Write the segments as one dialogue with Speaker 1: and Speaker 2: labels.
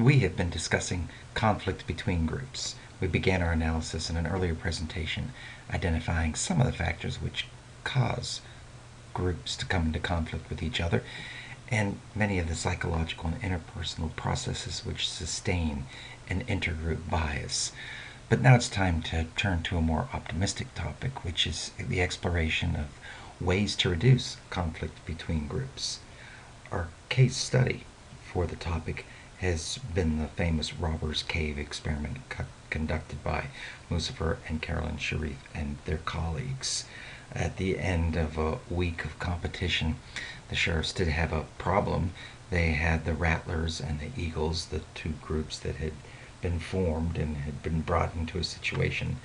Speaker 1: We have been discussing conflict between groups. We began our analysis in an earlier presentation identifying some of the factors which cause groups to come into conflict with each other, and many of the psychological and interpersonal processes which sustain an intergroup bias. But now it's time to turn to a more optimistic topic, which is the exploration of ways to reduce conflict between groups. Our case study for the topic has been the famous Robbers Cave experiment conducted by Musafer and Carolyn Sharif and their colleagues. At the end of a week of competition, the sheriffs did have a problem. They had the Rattlers and the Eagles, the two groups that had been formed and had been brought into a situation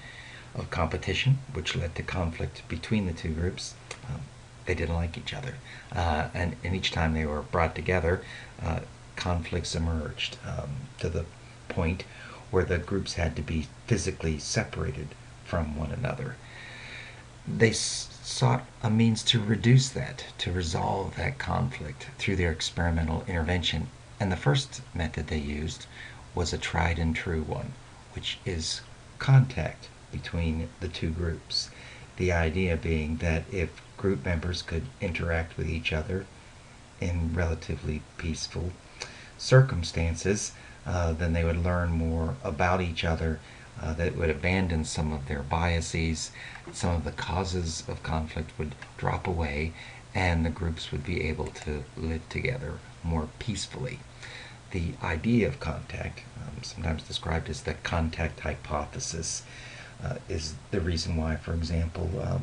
Speaker 1: of competition, which led to conflict between the two groups. They didn't like each other. And each time they were brought together, conflicts emerged to the point where the groups had to be physically separated from one another. They sought a means to reduce that, to resolve that conflict through their experimental intervention. And the first method they used was a tried and true one, which is contact between the two groups. The idea being that if group members could interact with each other in relatively peaceful circumstances, then they would learn more about each other, that would abandon some of their biases, some of the causes of conflict would drop away, and the groups would be able to live together more peacefully. The idea of contact, sometimes described as the contact hypothesis, is the reason why, for example,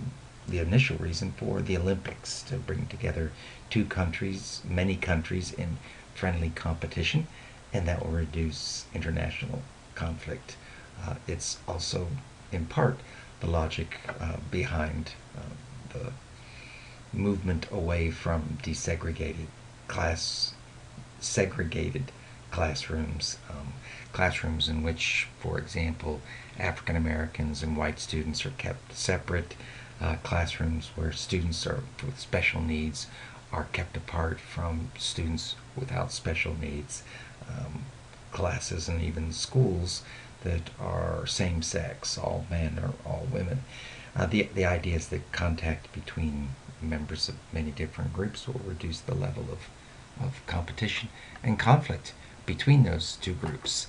Speaker 1: the initial reason for the Olympics, to bring together two countries, many countries in friendly competition, and that will reduce international conflict. It's also, in part, the logic behind the movement away from segregated classrooms, classrooms in which, for example, African Americans and white students are kept separate, classrooms where students with special needs are kept apart from students without special needs, classes and even schools that are same-sex, all men or all women. The idea is that contact between members of many different groups will reduce the level of competition and conflict between those two groups.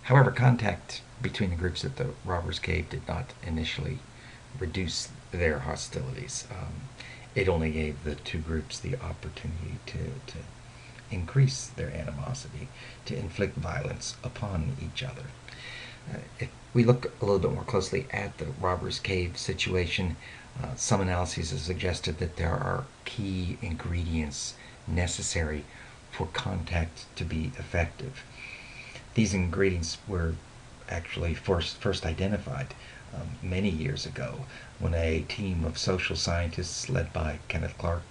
Speaker 1: However, contact between the groups at the Robbers Cave did not initially reduce their hostilities. It only gave the two groups the opportunity to increase their animosity, to inflict violence upon each other. If we look a little bit more closely at the Robbers Cave situation, some analyses have suggested that there are key ingredients necessary for contact to be effective. These ingredients were actually first identified many years ago when a team of social scientists led by Kenneth Clark,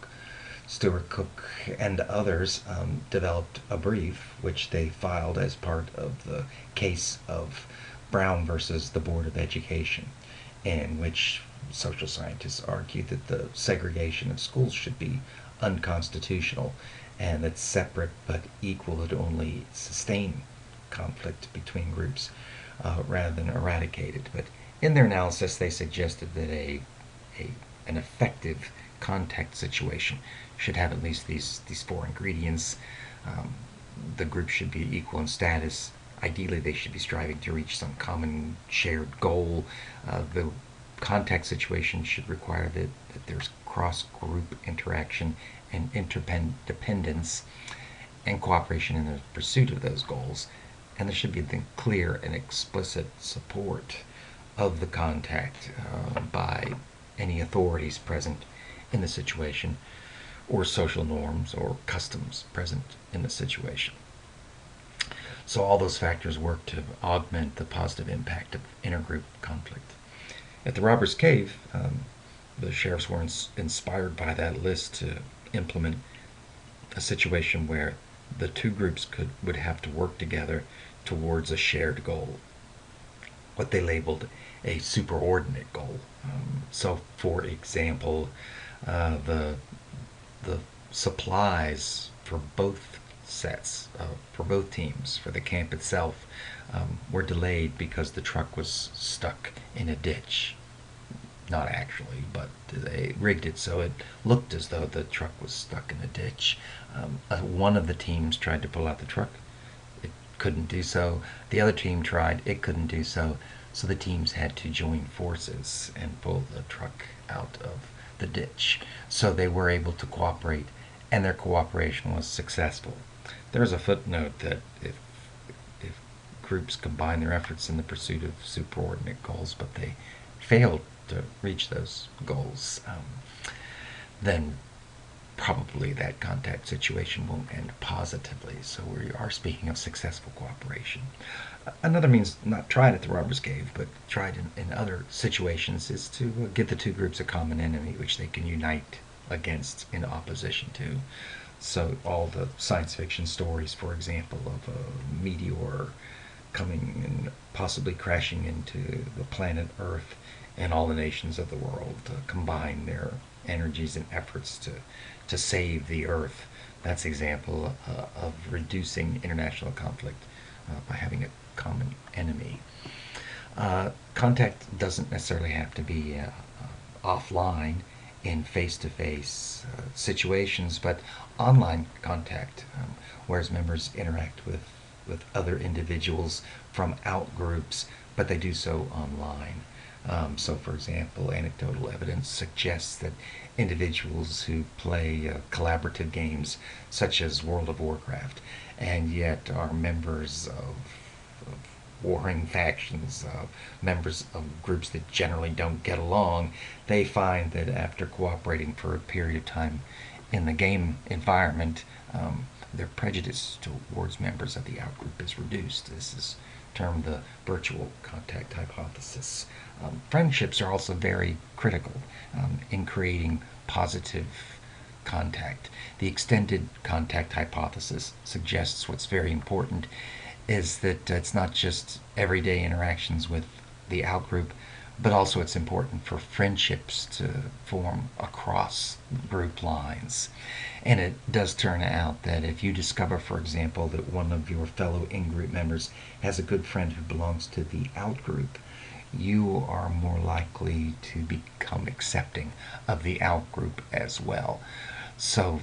Speaker 1: Stuart Cook, and others developed a brief which they filed as part of the case of Brown versus the Board of Education, in which social scientists argued that the segregation of schools should be unconstitutional and that separate but equal would only sustain conflict between groups rather than eradicate it. But in their analysis, they suggested that an effective contact situation should have at least these four ingredients. The group should be equal in status. Ideally, they should be striving to reach some common shared goal. The contact situation should require that there's cross-group interaction and interdependence and cooperation in the pursuit of those goals. And there should be the clear and explicit support of the contact by any authorities present in the situation, or social norms or customs present in the situation. So all those factors work to augment the positive impact of intergroup conflict. At the Robbers Cave, the sheriffs were inspired by that list to implement a situation where the two groups would have to work together towards a shared goal, what they labeled a superordinate goal. So, for example, the supplies for both sets for both teams for the camp itself were delayed because the truck was stuck in a ditch. Not actually, but they rigged it so it looked as though the truck was stuck in a ditch. One of the teams tried to pull out the truck. It couldn't do so. The other team tried. It couldn't do so. So the teams had to join forces and pull the truck out of the ditch. So they were able to cooperate, and their cooperation was successful. There's a footnote that if groups combine their efforts in the pursuit of superordinate goals, but they failed to reach those goals, then probably that contact situation won't end positively. So we are speaking of successful cooperation. Another means, not tried at the Robbers Cave, but tried in other situations, is to give the two groups a common enemy which they can unite against in opposition to. So all the science fiction stories, for example, of a meteor coming and possibly crashing into the planet Earth, and all the nations of the world combine their energies and efforts to save the Earth. That's an example of reducing international conflict by having a common enemy. Contact doesn't necessarily have to be offline in face-to-face situations, but online contact, whereas members interact with other individuals from out groups, but they do so online. So, for example, anecdotal evidence suggests that individuals who play collaborative games such as World of Warcraft and yet are members of warring factions, members of groups that generally don't get along, they find that after cooperating for a period of time in the game environment, their prejudice towards members of the outgroup is reduced. This is termed the virtual contact hypothesis. Friendships are also very critical in creating positive contact. The extended contact hypothesis suggests what's very important is that it's not just everyday interactions with the outgroup, but also it's important for friendships to form across group lines. And it does turn out that if you discover, for example, that one of your fellow in-group members has a good friend who belongs to the outgroup, you are more likely to become accepting of the outgroup as well. So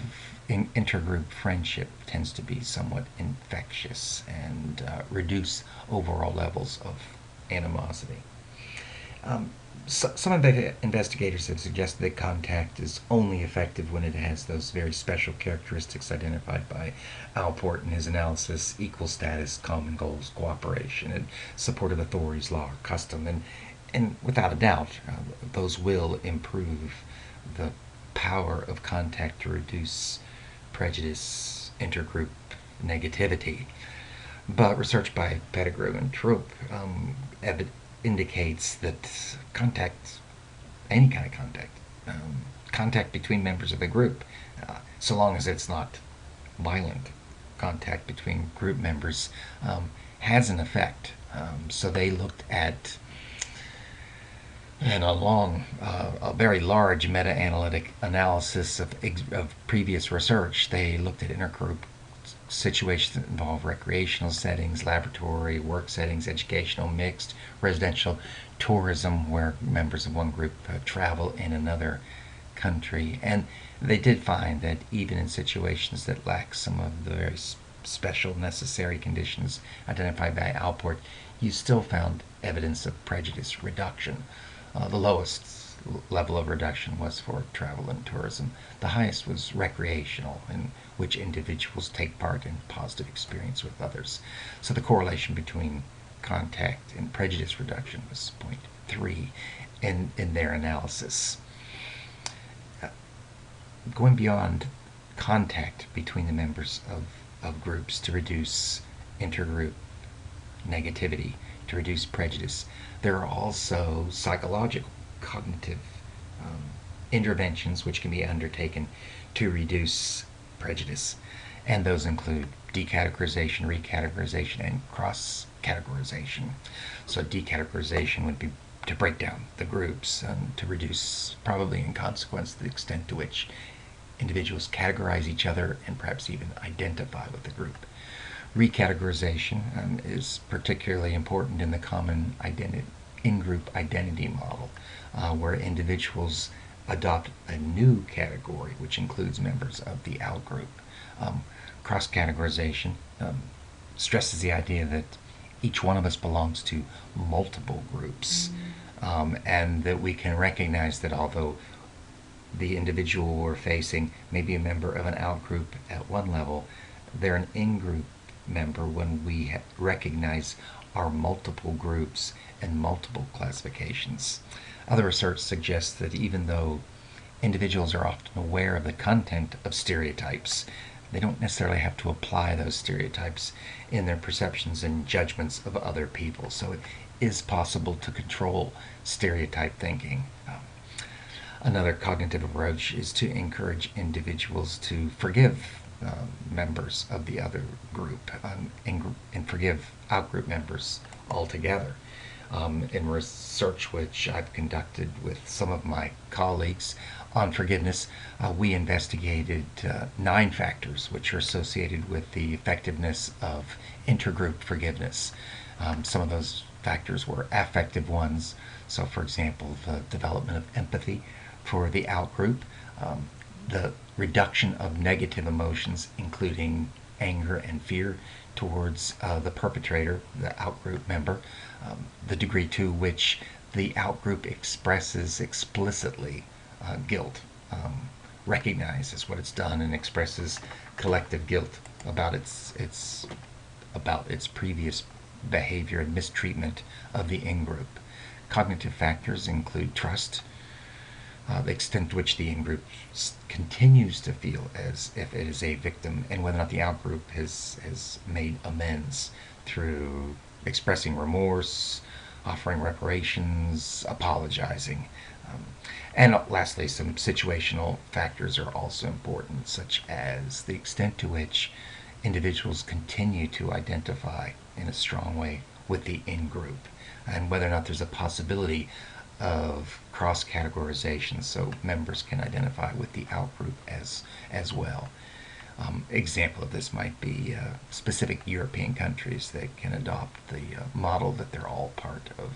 Speaker 1: intergroup friendship tends to be somewhat infectious and reduce overall levels of animosity. Some investigators have suggested that contact is only effective when it has those very special characteristics identified by Alport in his analysis: equal status, common goals, cooperation, and support of authorities, law, or custom. And without a doubt, those will improve the power of contact to reduce prejudice, intergroup negativity. But research by Pettigrew and Troop indicates that contact, any kind of contact, contact between members of the group, so long as it's not violent contact between group members, has an effect. So they looked at, in a very large meta-analytic analysis of previous research, they looked at intergroup situations that involve recreational settings, laboratory, work settings, educational, mixed, residential, tourism, where members of one group travel in another country. And they did find that even in situations that lack some of the very special necessary conditions identified by Alport, you still found evidence of prejudice reduction. The lowest level of reduction was for travel and tourism. The highest was recreational, in which individuals take part in positive experience with others. So the correlation between contact and prejudice reduction was 0.3 in their analysis. Going beyond contact between the members of groups to reduce intergroup negativity, to reduce prejudice, there are also psychological, cognitive interventions which can be undertaken to reduce prejudice. And those include decategorization, recategorization, and cross-categorization. So decategorization would be to break down the groups and to reduce, probably in consequence, the extent to which individuals categorize each other and perhaps even identify with the group. Recategorization is particularly important in the common in-group identity model, where individuals adopt a new category which includes members of the outgroup. Cross-categorization stresses the idea that each one of us belongs to multiple groups, and that we can recognize that although the individual we're facing may be a member of an outgroup at one level, they're an in-group member when we recognize our multiple groups and multiple classifications. Other research suggests that even though individuals are often aware of the content of stereotypes, they don't necessarily have to apply those stereotypes in their perceptions and judgments of other people. So it is possible to control stereotype thinking. Another cognitive approach is to encourage individuals to forgive members of the other group, and forgive outgroup members altogether. In research which I've conducted with some of my colleagues on forgiveness, we investigated 9 factors which are associated with the effectiveness of intergroup forgiveness. Some of those factors were affective ones, so for example, the development of empathy for the outgroup, the reduction of negative emotions, including anger and fear towards the perpetrator, the outgroup member, the degree to which the outgroup expresses explicitly guilt, recognizes what it's done, and expresses collective guilt about its previous behavior and mistreatment of the in-group. Cognitive factors include trust, the extent to which the in-group continues to feel as if it is a victim, and whether or not the out-group has made amends through expressing remorse, offering reparations, apologizing. And lastly, some situational factors are also important, such as the extent to which individuals continue to identify in a strong way with the in-group, and whether or not there's a possibility of cross-categorization so members can identify with the outgroup as well. Example of this might be specific European countries that can adopt the model that they're all part of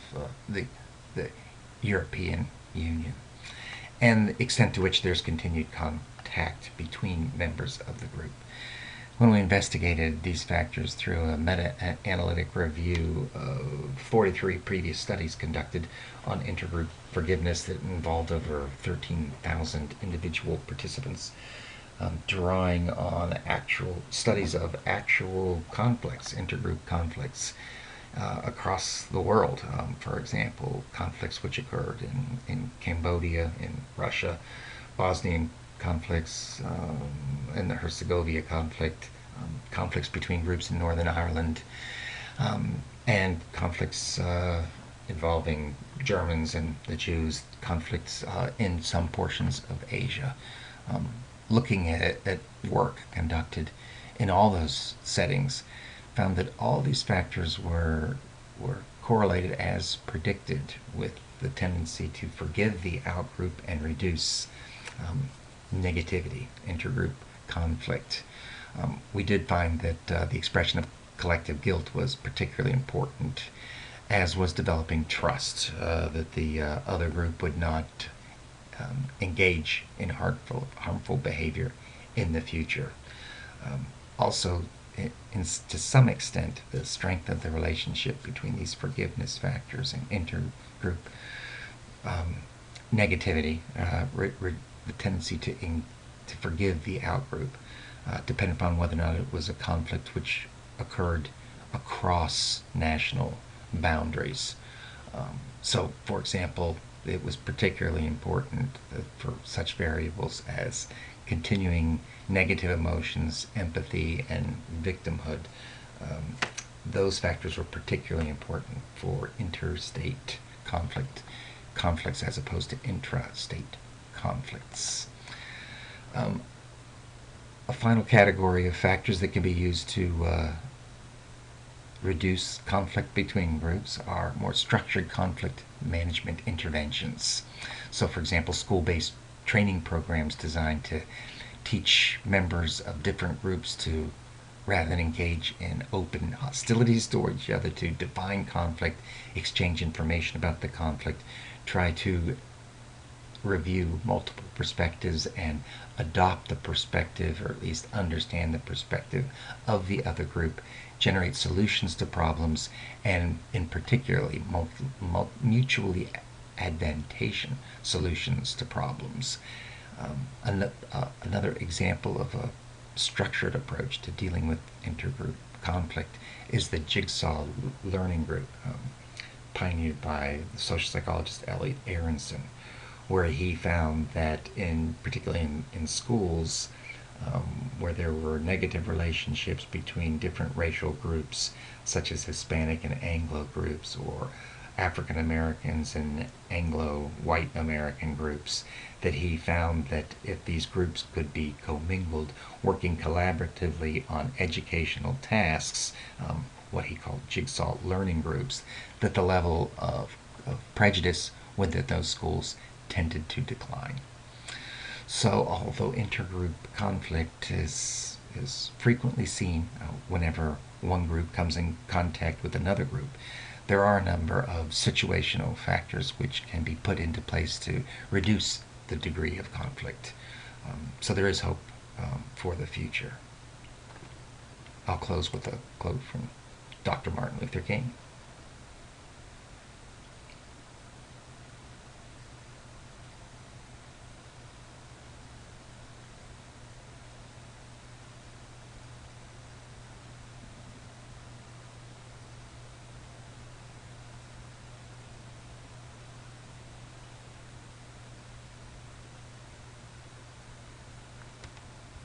Speaker 1: the European Union, and the extent to which there's continued contact between members of the group. When we investigated these factors through a meta-analytic review of 43 previous studies conducted on intergroup forgiveness that involved over 13,000 individual participants, drawing on actual studies of actual conflicts, intergroup conflicts across the world. For example, conflicts which occurred in Cambodia, in Russia, Bosnian conflicts, in the Herzegovina conflict, conflicts between groups in Northern Ireland, and conflicts involving Germans and the Jews, conflicts in some portions of Asia. Looking at work conducted in all those settings, found that all these factors were correlated as predicted with the tendency to forgive the outgroup and reduce negativity, intergroup conflict. We did find that the expression of collective guilt was particularly important, as was developing trust that the other group would not engage in harmful behavior in the future. Also, to some extent, the strength of the relationship between these forgiveness factors and intergroup negativity, the tendency to forgive the outgroup, depended upon whether or not it was a conflict which occurred across national boundaries. So, for example, it was particularly important for such variables as continuing negative emotions, empathy, and victimhood. Those factors were particularly important for interstate conflicts as opposed to intrastate conflicts. A final category of factors that can be used to reduce conflict between groups are more structured conflict management interventions. So, for example, school-based training programs designed to teach members of different groups to, rather than engage in open hostilities towards each other, to define conflict, exchange information about the conflict, try to review multiple perspectives and adopt the perspective, or at least understand the perspective of the other group, generate solutions to problems, and in particularly mutually advantageous solutions to problems. Another example of a structured approach to dealing with intergroup conflict is the jigsaw learning group, pioneered by the social psychologist Elliot Aronson, where he found that particularly in schools, where there were negative relationships between different racial groups, such as Hispanic and Anglo groups, or African Americans and Anglo white American groups, that he found that if these groups could be commingled, working collaboratively on educational tasks, what he called jigsaw learning groups, that the level of prejudice within those schools tended to decline. So, although intergroup conflict is frequently seen whenever one group comes in contact with another group, there are a number of situational factors which can be put into place to reduce the degree of conflict. So there is hope for the future. I'll close with a quote from Dr. Martin Luther King.